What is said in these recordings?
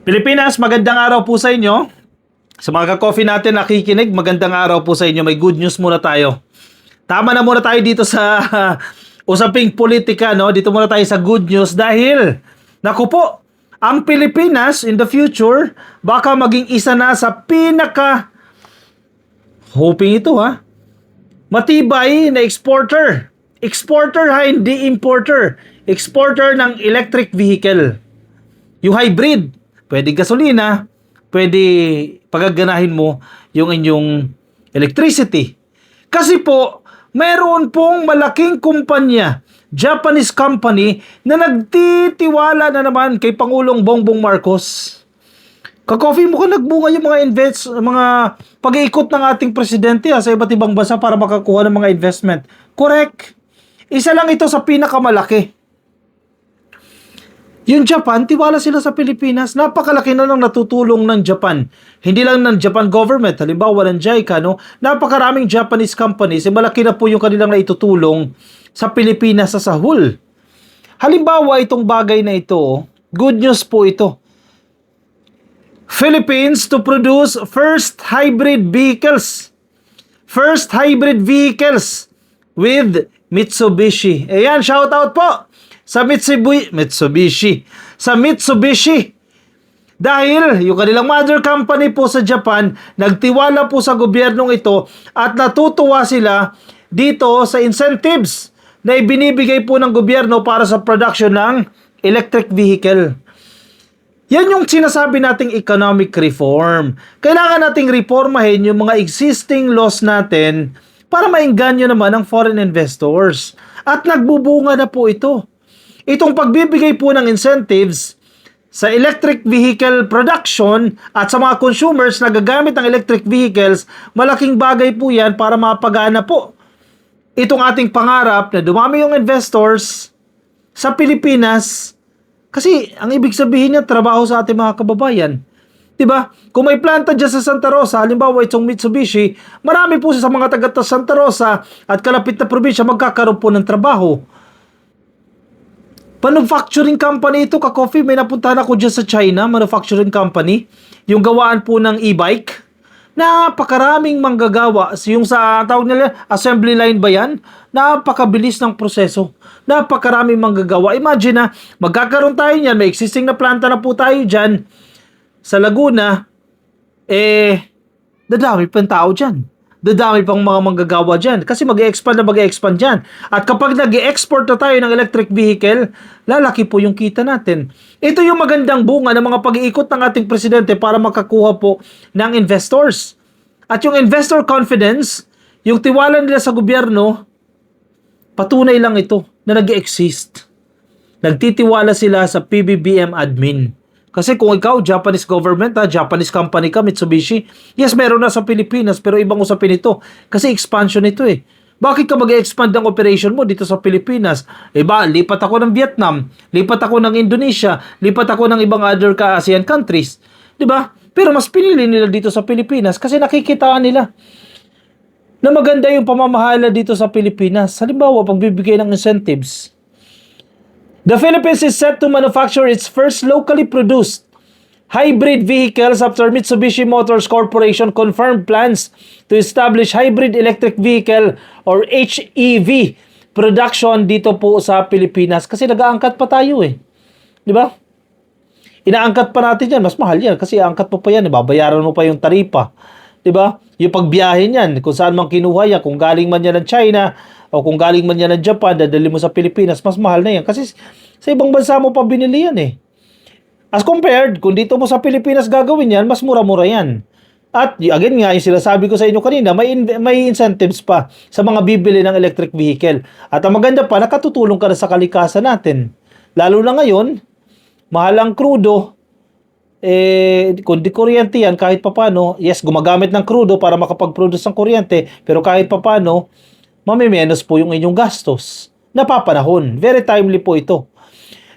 Pilipinas, magandang araw po sa inyo. Sa mga ka-coffee natin nakikinig, magandang araw po sa inyo. May good news muna tayo. Tama na muna tayo dito sa usaping politika, no? Dito muna tayo sa good news dahil, naku po, ang Pilipinas in the future, baka maging isa na sa hoping ito matibay na exporter. Exporter hindi importer. Exporter ng electric vehicle. Yung hybrid. Pwede gasolina, pwede pagaganahin mo yung inyong electricity. Kasi po, mayroon pong malaking kumpanya, Japanese company, na nagtitiwala na naman kay Pangulong Bongbong Marcos. Ka-coffee mo nagbunga yung mga pag-iikot ng ating presidente sa iba't ibang bansa para makakuha ng mga investment. Correct. Isa lang ito sa pinakamalaki. Yung Japan, tiwala sila sa Pilipinas. Napakalaki na lang natutulong ng Japan. Hindi lang ng Japan government. Halimbawa ng JICA, no? Napakaraming Japanese companies. Malaki na po yung kanilang naitutulong sa Pilipinas sa whole. Halimbawa, itong bagay na ito, good news po ito. Philippines to produce first hybrid vehicles. First hybrid vehicles with Mitsubishi. Ayan, shout out po sa Mitsubishi. Dahil yung kanilang mother company po sa Japan, nagtiwala po sa gobyernong ito at natutuwa sila dito sa incentives na ibinibigay po ng gobyerno para sa production ng electric vehicle. Yan yung sinasabi nating economic reform. Kailangan nating reformahin yung mga existing laws natin para maengganyo naman ang foreign investors. At nagbubunga na po ito. Itong pagbibigay po ng incentives sa electric vehicle production at sa mga consumers na gagamit ng electric vehicles, malaking bagay po yan para mapagana po itong ating pangarap na dumami yung investors sa Pilipinas. Kasi ang ibig sabihin niya, trabaho sa ating mga kababayan. Diba? Kung may planta dyan sa Santa Rosa, halimbawa itong Mitsubishi, marami po sa mga taga Santa Rosa at kalapit na probinsya magkakaroon po ng trabaho. Manufacturing company ito, ka-coffee. May napuntahan ako dyan sa China, manufacturing company. Yung gawaan po ng e-bike. Napakaraming manggagawa. Yung sa tawag nila, assembly line ba yan? Napakabilis ng proseso. Napakaraming manggagawa. Imagine na, magkakaroon tayo niyan. May existing na planta na po tayo dyan sa Laguna. Dadami pa yung tao dyan. Dadami pang mga manggagawa dyan. Kasi mag-e-expand dyan. At kapag nag-e-export na tayo ng electric vehicle, lalaki po yung kita natin. Ito yung magandang bunga ng mga pag-iikot ng ating presidente para makakuha po ng investors. At yung investor confidence, yung tiwala nila sa gobyerno, patunay lang ito na nag-e-exist. Nagtitiwala sila sa PBBM admin. Kasi kung ikaw, Japanese government, Japanese company ka, Mitsubishi, yes, meron na sa Pilipinas, pero ibang usapin ito. Kasi expansion ito eh. Bakit ka mag-expand ng operation mo dito sa Pilipinas? Lipat ako ng Vietnam, lipat ako ng Indonesia, lipat ako ng ibang other ASEAN countries. Diba? Pero mas pinili nila dito sa Pilipinas kasi nakikitaan nila na maganda yung pamamahala dito sa Pilipinas. Halimbawa, pagbibigay ng incentives. The Philippines is set to manufacture its first locally produced hybrid vehicles after Mitsubishi Motors Corporation confirmed plans to establish hybrid electric vehicle or HEV production dito po sa Pilipinas. Kasi nag-aangkat pa tayo eh. Di ba? Inaangkat pa natin yan. Mas mahal yan kasi aangkat mo pa yan. Babayaran mo pa yung taripa. Di ba? Yung pagbiyahe niyan, kung saan man kinuha yan, kung galing man yan ng China, o kung galing man yan ng Japan, dadali mo sa Pilipinas, mas mahal na yan. Kasi sa ibang bansa mo pa binili yan eh. As compared, kung dito mo sa Pilipinas gagawin yan, mas mura-mura yan. At again nga, yung sinasabi ko sa inyo kanina, may incentives pa sa mga bibili ng electric vehicle. At ang maganda pa, nakatutulong ka na sa kalikasan natin. Lalo na ngayon, mahal ang krudo, kung di kuryente yan, kahit papano, yes, gumagamit ng krudo para makapag-produce ng kuryente, pero kahit papano, mamimenos po yung inyong gastos. Napapanahon. Very timely po ito.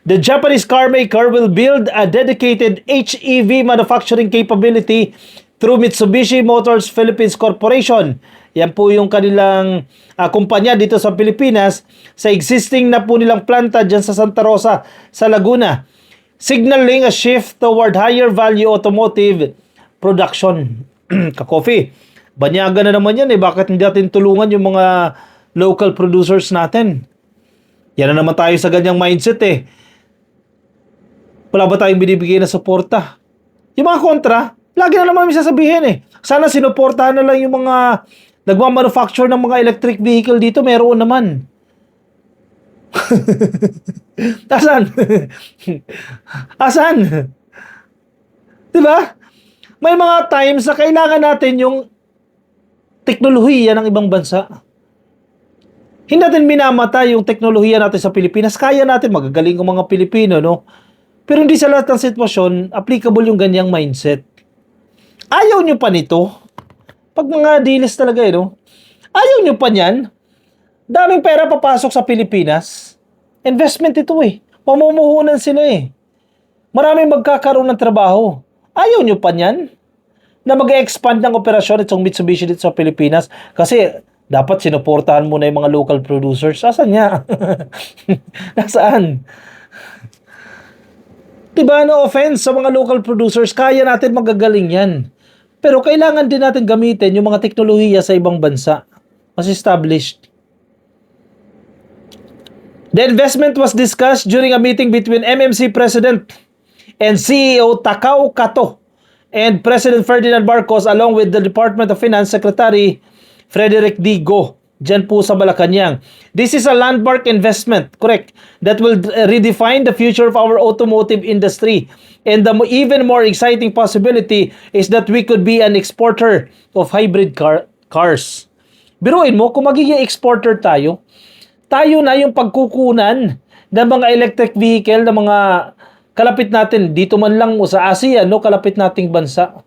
The Japanese car maker will build a dedicated HEV manufacturing capability through Mitsubishi Motors Philippines Corporation. Yan po yung kanilang kumpanya dito sa Pilipinas sa existing na po nilang planta dyan sa Santa Rosa, sa Laguna. signaling a shift toward higher value automotive production. Ka-coffee. Banyaga na naman yan eh. Bakit hindi natin tulungan yung mga local producers natin? Yan na naman tayo sa ganyang mindset eh. Wala ba tayong binibigay na suporta? Yung mga kontra, lagi na naman may sasabihin eh. Sana sinuportahan na lang yung mga nagmamanufacture ng mga electric vehicle dito. Meron naman. Asan? Asan? Diba? May mga times na kailangan natin yung teknolohiya ng ibang bansa. Hindi natin minamatay yung teknolohiya natin sa Pilipinas. Kaya natin, magagaling ang mga Pilipino, no? Pero hindi sa lahat ng sitwasyon, applicable yung ganyang mindset. Ayaw nyo pa nito. Pag mga deals talaga, no? Ayaw nyo pa niyan. Daming pera papasok sa Pilipinas. Investment ito eh. Mamumuhunan sila eh. Maraming magkakaroon ng trabaho. Ayaw nyo pa niyan? Na mag-expand ng operasyon itong Mitsubishi dito sa Pilipinas? Kasi dapat sinuportahan muna yung mga local producers. Asan niya? Nasaan? Diba, no offense sa mga local producers, kaya natin magagaling yan. Pero kailangan din natin gamitin yung mga teknolohiya sa ibang bansa. Mas established. The investment was discussed during a meeting between MMC President and CEO Takao Kato and President Ferdinand Marcos along with the Department of Finance Secretary Frederick D. Go. Diyan po sa Malacanang. This is a landmark investment, correct, that will redefine the future of our automotive industry. And the even more exciting possibility is that we could be an exporter of hybrid cars. Biruin mo, kung magiging exporter tayo, tayo na yung pagkukunan ng mga electric vehicle ng mga kalapit natin, dito man lang sa Asia, no, kalapit nating bansa.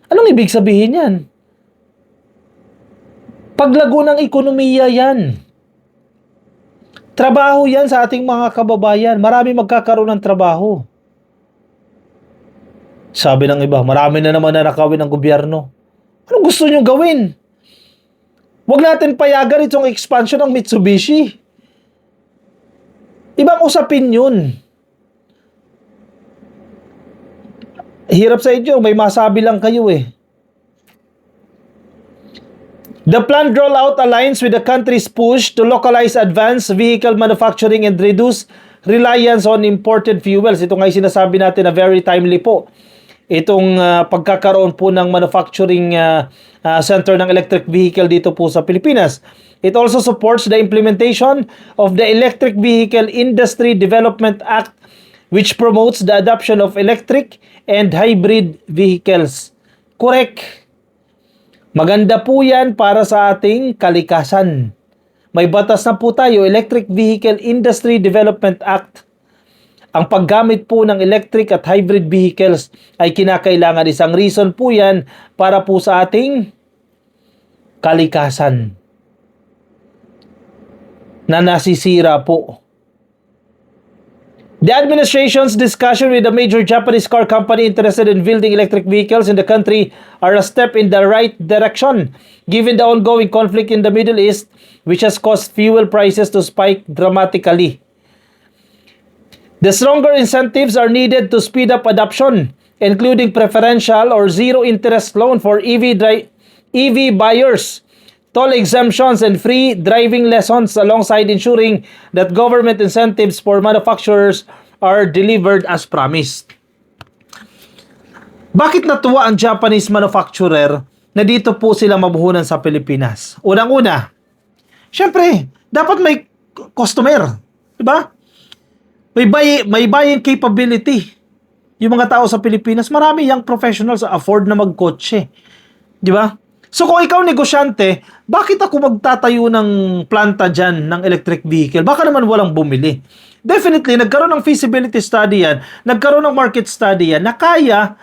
Anong ibig sabihin yan? Paglago ng ekonomiya yan. Trabaho yan sa ating mga kababayan. Marami magkakaroon ng trabaho. Sabi ng iba, marami na naman na nakawin ng gobyerno. Anong gusto nyo gawin? Huwag natin payagan itong expansion ng Mitsubishi. Ibang usapin yun. Hirap sa inyo, may masabi lang kayo eh. The planned rollout aligns with the country's push to localize advanced vehicle manufacturing and reduce reliance on imported fuels. Ito nga yung sinasabi natin na very timely po. Itong pagkakaroon po ng manufacturing center ng electric vehicle dito po sa Pilipinas. It also supports the implementation of the Electric Vehicle Industry Development Act, which promotes the adoption of electric and hybrid vehicles. Correct. Maganda po yan para sa ating kalikasan. May batas na po tayo, Electric Vehicle Industry Development Act. Ang paggamit po ng electric at hybrid vehicles ay kinakailangan. Isang reason po yan para po sa ating kalikasan na nasisira po. The administration's discussion with a major Japanese car company interested in building electric vehicles in the country are a step in the right direction, given the ongoing conflict in the Middle East, which has caused fuel prices to spike dramatically. The stronger incentives are needed to speed up adoption, including preferential or zero-interest loan for EV buyers, toll exemptions, and free driving lessons, alongside ensuring that government incentives for manufacturers are delivered as promised. Bakit natuwa ang Japanese manufacturer na dito po sila mabuhunan sa Pilipinas? Unang-una, syempre, dapat may customer. Diba? May buying capability. Yung mga tao sa Pilipinas, marami yung professionals afford na magkotse. Diba? So kung ikaw negosyante, bakit ako magtatayo ng planta dyan ng electric vehicle? Baka naman walang bumili. Definitely, nagkaroon ng feasibility study yan, nagkaroon ng market study yan, na kaya,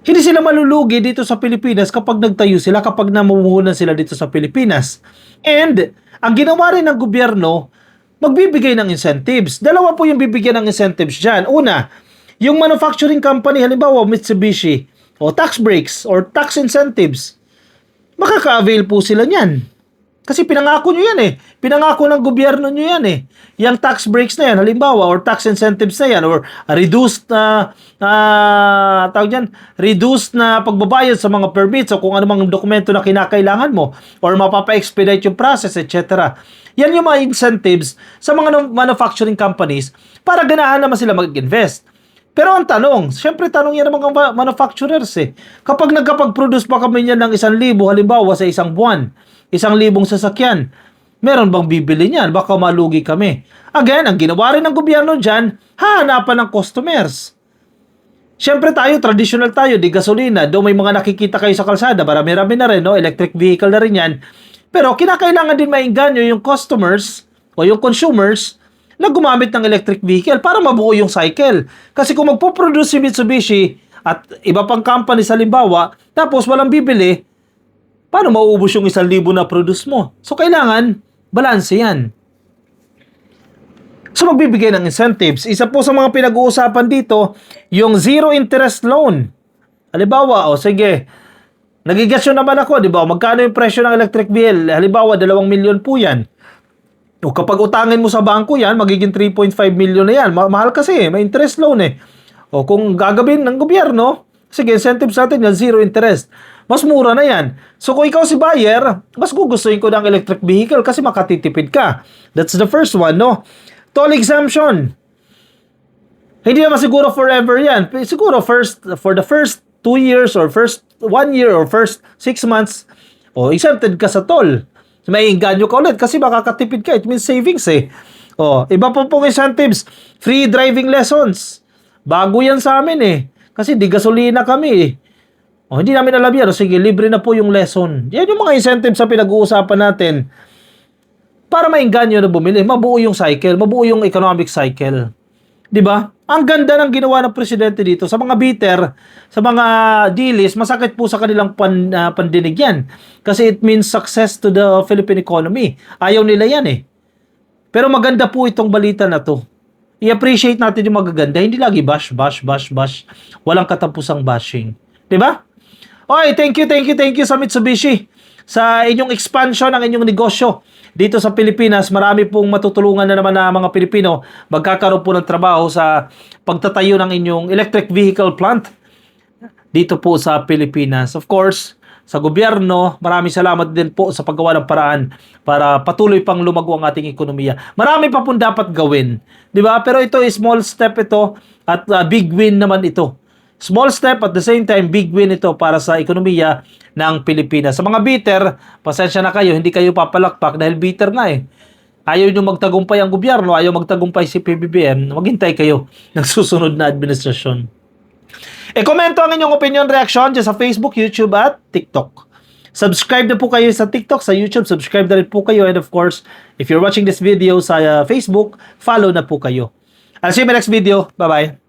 hindi sila malulugi dito sa Pilipinas kapag nagtayo sila, kapag namumuhunan sila dito sa Pilipinas. And, ang ginawa rin ng gobyerno, magbibigay ng incentives. Dalawa po yung bibigyan ng incentives dyan. Una, yung manufacturing company, halimbawa Mitsubishi, o tax breaks or tax incentives, makaka-avail po sila niyan. Kasi pinangako nyo yan eh. Pinangako ng gobyerno nyo yan eh. Yung tax breaks na yan, halimbawa, or tax incentives na yan, or reduced na, tawag dyan, reduced na pagbabayad sa mga permits o kung ano mang dokumento na kinakailangan mo, or mapapa-expedite yung process, etc. Yan yung mga incentives sa mga manufacturing companies para ganahan naman sila mag-invest. Pero ang tanong, syempre tanong yan ng mga manufacturers eh. Kapag nagkapag-produce pa kami niyan ng 1,000, halimbawa sa isang buwan, 1,000 sasakyan, meron bang bibili niyan? Baka malugi kami. Again, ang ginawa rin ng gobyerno dyan, hahanapan ng customers. Syempre tayo, traditional tayo, di gasolina, do may mga nakikita kayo sa kalsada, marami-rami na rin, no? Electric vehicle na rin yan. Pero kinakailangan din maingganyo yung customers o yung consumers na gumamit ng electric vehicle para mabuo yung cycle. Kasi kung magpo-produce si Mitsubishi at iba pang company sa halimbawa, tapos walang bibili, paano mauubos yung 1,000 na produce mo? So, kailangan, balanse yan. So, magbibigay ng incentives. Isa po sa mga pinag-uusapan dito, yung zero interest loan. Halimbawa, sige, nagigasyon naman ako, di ba? Magkano yung presyo ng electric vehicle? Halimbawa, 2 milyon po yan. O kapag utangin mo sa bangko yan, magiging 3.5 million na yan. Mahal kasi, may interest loan eh. O kung gagawin ng gobyerno, sige, incentives natin yan, zero interest. Mas mura na yan. So kung ikaw si buyer, mas gugustuhin ko ng electric vehicle kasi makatitipid ka. That's the first one, no? Toll exemption. Hindi naman siguro forever yan. Siguro for the first 2 years or first 1 year or first 6 months, exempted ka sa toll. So, may inganyo ka ulit kasi makakatipid ka. It means savings eh. Iba po pong incentives. Free driving lessons. Bago yan sa amin eh. Kasi di gasolina kami eh. Hindi namin alam yan. Sige, libre na po yung lesson. Yan yung mga incentives sa pinag-uusapan natin para maingganyo na bumili. Mabuo yung cycle. Mabuo yung economic cycle. Di ba? Ang ganda ng ginawa ng presidente dito. Sa mga bitter, sa mga dealies, masakit po sa kanilang pandinig yan. Kasi it means success to the Philippine economy. Ayaw nila yan eh. Pero maganda po itong balita na to. I-appreciate natin yung magaganda. Hindi lagi bash. Walang katapusang bashing. Di ba? Okay, thank you sa Mitsubishi. Sa inyong expansion ng inyong negosyo dito sa Pilipinas, marami pong matutulungan na naman na mga Pilipino magkakaroon po ng trabaho sa pagtatayo ng inyong electric vehicle plant dito po sa Pilipinas. Of course, sa gobyerno, maraming salamat din po sa paggawa ng paraan para patuloy pang lumago ang ating ekonomiya. Marami pa pong dapat gawin, di ba? Pero ito is small step ito at big win naman ito. Small step at the same time, big win ito para sa ekonomiya ng Pilipinas. Sa mga bitter, pasensya na kayo, hindi kayo papalakpak dahil bitter nga eh. Ayaw nyo magtagumpay ang gobyerno, ayaw magtagumpay si PBBM, maghintay kayo ng susunod na administrasyon. Komento ang inyong opinion, reaction dyan sa Facebook, YouTube at TikTok. Subscribe na po kayo sa TikTok, sa YouTube, subscribe na rin po kayo. And of course, if you're watching this video sa Facebook, follow na po kayo. I'll see you in my next video. Bye-bye.